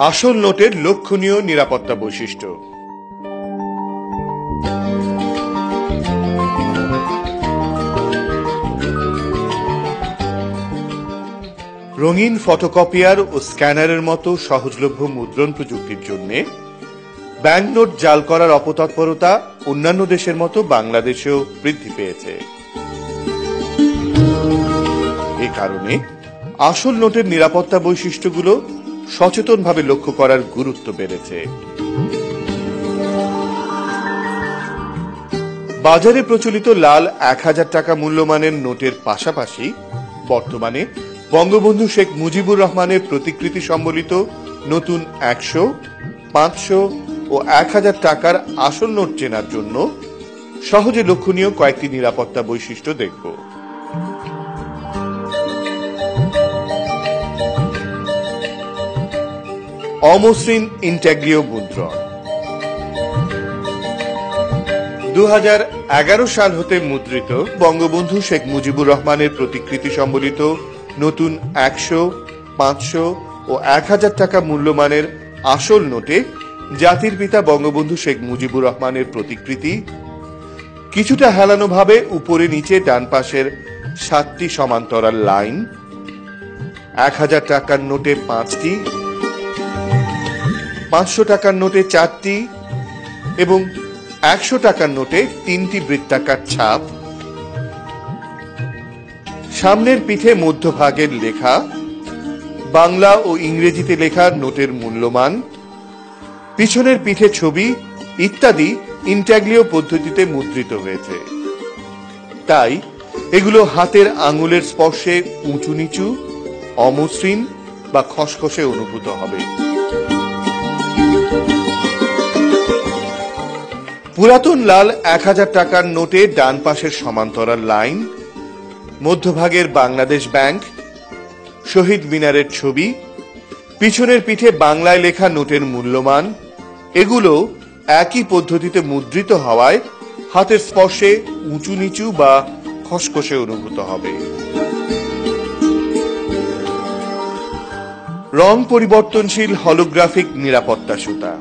আসল নোটের লক্ষণীয় নিরাপত্তা বৈশিষ্ট্য। রঙিন ফটোকপিয়ার ও স্ক্যানারের মতো সহজলভ্য মুদ্রণ প্রযুক্তির জন্য ব্যাংকনোট জাল করার অপতৎপরতা অন্যান্য দেশের মতো বাংলাদেশেও বৃদ্ধি পেয়েছে। এ কারণে আসল নোটের নিরাপত্তা বৈশিষ্ট্যগুলো সচেতনভাবে লক্ষ্য করার গুরুত্ব বেড়েছে। বাজারে প্রচলিত লাল ১,০০০ টাকা মূল্যমানের নোটের পাশাপাশি বর্তমানে বঙ্গবন্ধু শেখ মুজিবুর রহমানের প্রতিকৃতি সম্বলিত নতুন ১০০, ৫০০ ও ১,০০০ টাকার আসল নোট চেনার জন্য সহজে লক্ষণীয় কয়েকটি নিরাপত্তা বৈশিষ্ট্য দেখব। অমসৃণ ইনট্যাগ্লিও মুদ্রণ। ২০১১ সাল হতে মুদ্রিত বঙ্গবন্ধু শেখ মুজিবুর রহমানের প্রতিকৃতি সম্বলিত নতুন ১০০, ৫০০ ও ১,০০০ টাকা মূল্যমানের আসল নোটে জাতির পিতা বঙ্গবন্ধু শেখ মুজিবুর রহমানের প্রতিকৃতি কিছুটা হেলানোভাবে উপরে নিচে ডান পাশের ৭টি সমান্তরাল লাইন, ১,০০০ টাকার নোটে ৫টি, ৫০০ টাকার নোটে ৪টি এবং ১০০ টাকার নোটে ৩টি বৃত্তাকার ছাপ, সামনের পিঠে মধ্যভাগের লেখা, বাংলা ও ইংরেজিতে লেখা নোটের মূল্যমান, পিছনের পিঠে ছবি ইত্যাদি ইনট্যাগ্লিও পদ্ধতিতে মুদ্রিত হয়েছে। তাই এগুলো হাতের আঙুলের স্পর্শে উঁচু নিচু, অমসৃণ বা খসখসে অনুভূত হবে। পুরাতন লাল ১,০০০ টাকার নোটে ডান পাশের সমান্তরাল লাইন, মধ্যভাগের বাংলাদেশ ব্যাংক, শহীদ মিনারের ছবি, পিছনের পিঠে বাংলায় লেখা নোটের মূল্যমান এগুলো একই পদ্ধতিতে মুদ্রিত হওয়ায় হাতের স্পর্শে উঁচু নিচু বা খসখসে অনুভূত হবে। রং পরিবর্তনশীল হলোগ্রাফিক নিরাপত্তা সুতা।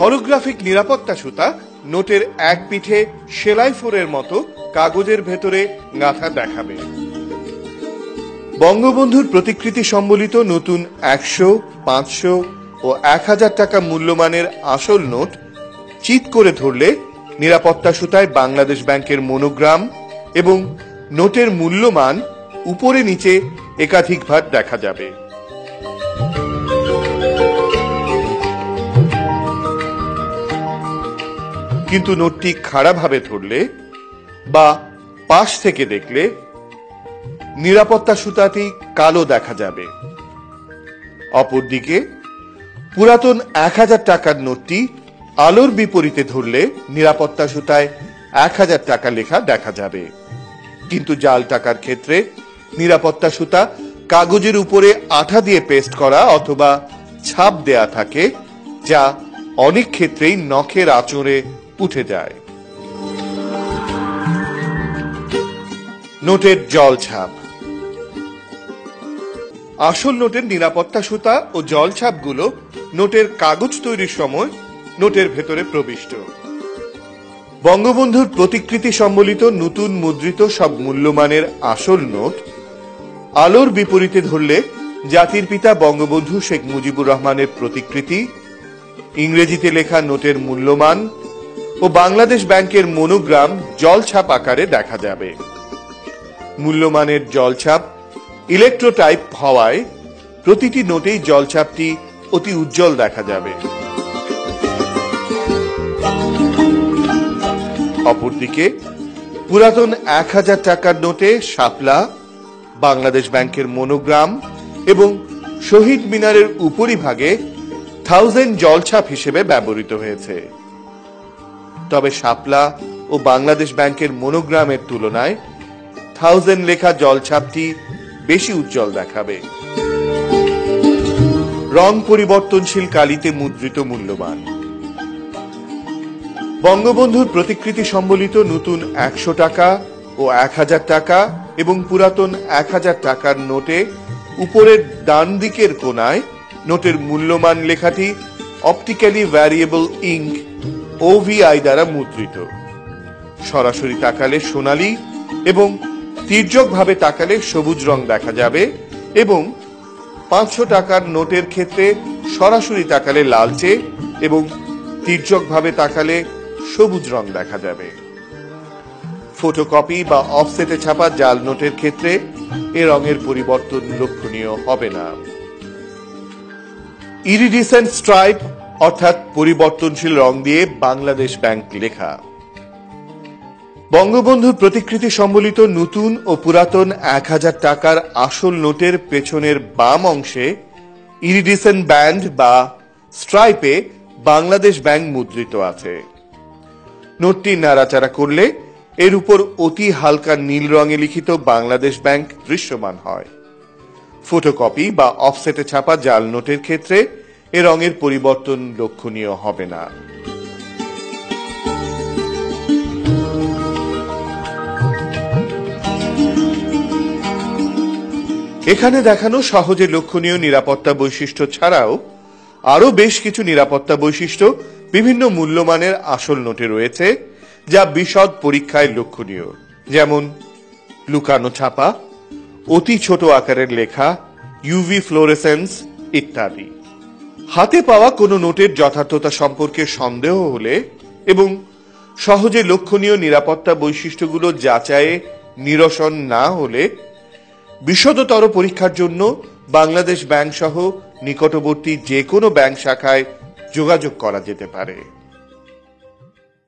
হলোগ্রাফিক নিরাপত্তা সুতা নোটের এক পিঠে সেলাই ফোরের মতো কাগজের ভেতরে গাঁথা দেখাবে। বঙ্গবন্ধুর প্রতিকৃতি সম্বলিত নতুন ১০০, ৫০০ ও ১,০০০ টাকা মূল্যমানের আসল নোট চিৎ করে ধরলে নিরাপত্তা সুতায় বাংলাদেশ ব্যাংকের মনোগ্রাম এবং নোটের মূল্যমান উপরে নিচে একাধিকবার দেখা যাবে। কিন্তু নোটটি খাড়াভাবে ধরলে বা পাশ থেকে দেখলে নিরাপত্তা সুতাটি কালো দেখা যাবে। অপরদিকে পুরাতন ১,০০০ টাকার নোটটি আলোর বিপরীতে ধরলে নিরাপত্তা সুতায় ১,০০০ টাকা লেখা দেখা যাবে। কিন্তু জাল টাকার ক্ষেত্রে নিরাপত্তা সুতা কাগজের উপরে আঠা দিয়ে পেস্ট করা অথবা ছাপ দেয়া থাকে, যা অনেক ক্ষেত্রেই নখের আঁচড়ে উঠে যায়। নোটের জল ছাপ। আসল নোটের নিরাপত্তা সুতা ও জল ছাপগুলো নোটের কাগজ তৈরির সময় নোটের ভেতরে প্রবিষ্ট। বঙ্গবন্ধুর প্রতিকৃতি সম্বলিত নতুন মুদ্রিত সব মূল্যমানের আসল নোট আলোর বিপরীতে ধরলে জাতির পিতা বঙ্গবন্ধু শেখ মুজিবুর রহমানের প্রতিকৃতি, ইংরেজিতে লেখা নোটের মূল্যমান ও বাংলাদেশ ব্যাংকের মনোগ্রাম জলছাপ আকারে দেখা যাবে। মূল্যমানের জলছাপ ইলেকট্রোটাইপ হওয়ায় প্রতিটি নোটেই জলছাপটি অতি উজ্জ্বল দেখা যাবে। অপরদিকে পুরাতন ১,০০০ টাকার নোটে শাপলা, বাংলাদেশ ব্যাংকের মনোগ্রাম এবং শহীদ মিনারের উপরিভাগে ১০০০ জলছাপ হিসেবে ব্যবহৃত হয়েছে। তবে শাপলা ও বাংলাদেশ ব্যাংকের মনোগ্রামের তুলনায় ১০০০ লেখা জলছাপটি বেশি উজ্জ্বল দেখাবে। রং পরিবর্তনশীল কালিতে মুদ্রিত মূল্যমান। বঙ্গবন্ধুর প্রতিকৃতি সম্বলিত নতুন ১০০ টাকা ও ১,০০০ টাকা এবং পুরাতন ১,০০০ টাকার নোটে উপরের ডান দিকের কোণায় নোটের মূল্যমান লেখাটি অপটিক্যালি ভ্যারিয়েবল ইঙ্ক OVI দ্বারা মুদ্রিত। সরাসরি তাকালে সোনালী এবং তির্যকভাবে তাকালে সবুজ রং দেখা যাবে এবং 500 টাকার নোটের ক্ষেত্রে সরাসরি তাকালে লালচে এবং তির্যকভাবে তাকালে সবুজ রং দেখা যাবে। ফটোকপি বা অফসেটে ছাপা জাল নোটের ক্ষেত্রে এ রঙের পরিবর্তন লক্ষণীয় হবে না। ইরিডিসেন্ট স্ট্রাইপ অর্থাৎ পরিবর্তনশীল রং দিয়ে বাংলাদেশ ব্যাংক লেখা। বঙ্গবন্ধুর প্রতিকৃতি সম্বলিত নতুন ও পুরাতন 1000 টাকার আসল নোটের পেছনের বাম অংশে ইরিডিসেন্ট ব্যান্ড বা স্ট্রাইপে বাংলাদেশ ব্যাংক মুদ্রিত আছে। নোটটি নাড়াচাড়া করলে এর উপর অতি হালকা নীল রঙে লিখিত বাংলাদেশ ব্যাংক দৃশ্যমান হয়। ফটোকপি বা অফসেটে ছাপা জাল নোটের ক্ষেত্রে এ রঙের পরিবর্তন লক্ষণীয় হবে না। এখানে দেখানো সহজে লক্ষণীয় নিরাপত্তা বৈশিষ্ট্য ছাড়াও আরো বেশ কিছু নিরাপত্তা বৈশিষ্ট্য বিভিন্ন মূল্যমানের আসল নোটে রয়েছে, যা বিশদ পরীক্ষায় লক্ষণীয়, যেমন লুকানো ছাপা, অতি ছোট আকারের লেখা, UV ফ্লোরেসেন্স ইত্যাদি। হাতে পাওয়া কোনো নোটের যথার্থতা সম্পর্কে সন্দেহ হলে এবং সহজে লক্ষণীয় নিরাপত্তা বৈশিষ্ট্যগুলো যাচাইয়ে নিরসন না হলে বিশদতর পরীক্ষার জন্য বাংলাদেশ ব্যাংক সহ নিকটবর্তী যে কোনো ব্যাংক শাখায় যোগাযোগ করা যেতে পারে।